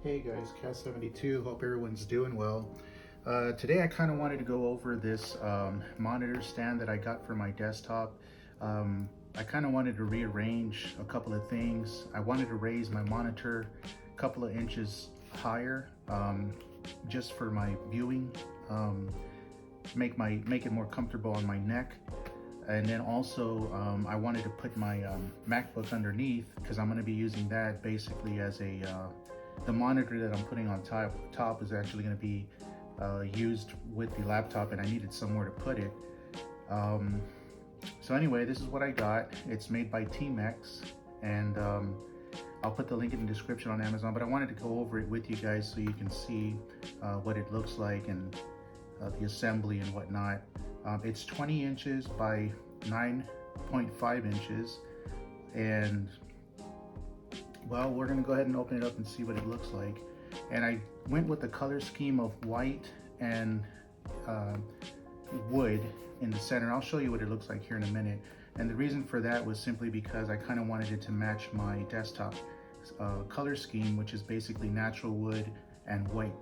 Hey guys, Cat72, hope everyone's doing well. Today I kind of wanted to go over this monitor stand that I got for my desktop. I kind of wanted to rearrange a couple of things. I wanted to raise my monitor a couple of inches higher just for my viewing, make it more comfortable on my neck. And then also I wanted to put my MacBook underneath because I'm going to be using that basically as the monitor that I'm putting on top is actually going to be used with the laptop, and I needed somewhere to put it. So anyway, this is what I got. It's made by TEAMiX, and I'll put the link in the description on Amazon, but I wanted to go over it with you guys so you can see what it looks like and the assembly and whatnot. It's 20 inches by 9.5 inches, and well, we're gonna go ahead and open it up and see what it looks like. And I went with the color scheme of white and wood in the center. I'll show you what it looks like here in a minute. And the reason for that was simply because I kind of wanted it to match my desktop color scheme, which is basically natural wood and white,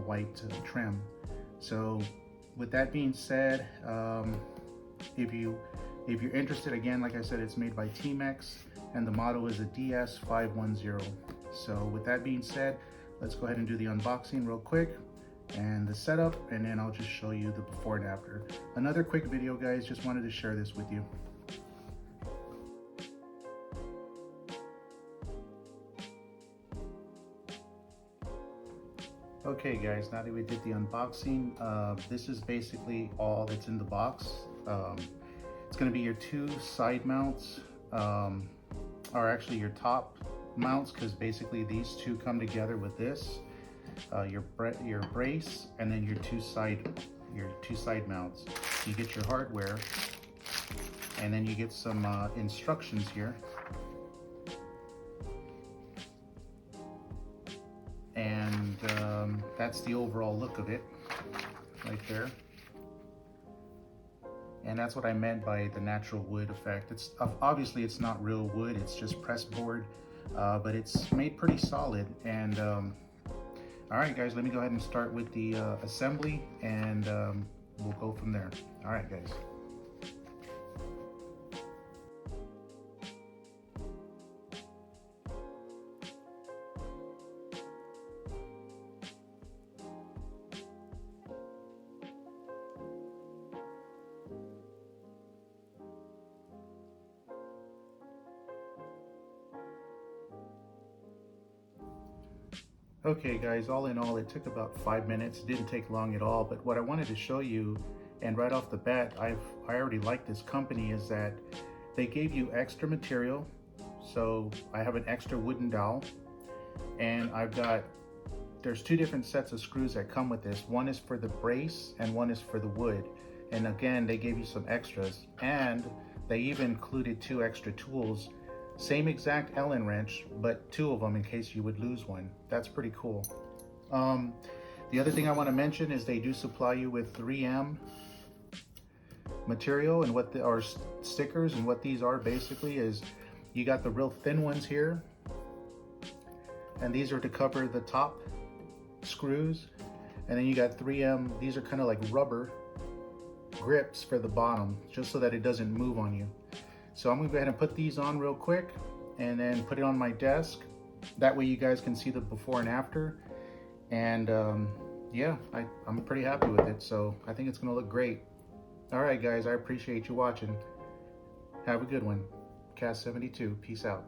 white trim. So with that being said, if you're interested, again, like I said, it's made by TEAMiX, and the model is a DS510. So with that being said, let's go ahead and do the unboxing real quick and the setup, and then I'll just show you the before and after. Another quick video, guys, just wanted to share this with you. Okay guys, now that we did the unboxing, this is basically all that's in the box. It's going to be your two side mounts, or actually your top mounts, because basically these two come together with this, your brace, and then your two side mounts. You get your hardware, and then you get some instructions here. And that's the overall look of it right there. And that's what I meant by the natural wood effect. It's obviously it's not real wood, it's just press board, but it's made pretty solid. And all right guys, let me go ahead and start with the assembly, and we'll go from there. All right guys. Okay guys, all in all, it took about 5 minutes. It didn't take long at all, but what I wanted to show you, and right off the bat, I already like this company, is that they gave you extra material. So I have an extra wooden dowel, and there's two different sets of screws that come with this. One is for the brace and one is for the wood. And again, they gave you some extras, and they even included two extra tools. Same exact Allen wrench, but two of them in case you would lose one. That's pretty cool. The other thing I want to mention is they do supply you with 3M material, and or stickers, and what these are basically is you got the real thin ones here, and these are to cover the top screws, and then you got 3M. These are kind of like rubber grips for the bottom, just so that it doesn't move on you. So I'm gonna go ahead and put these on real quick and then put it on my desk. That way you guys can see the before and after. And yeah, I'm pretty happy with it. So I think it's gonna look great. All right guys, I appreciate you watching. Have a good one. Cat72, peace out.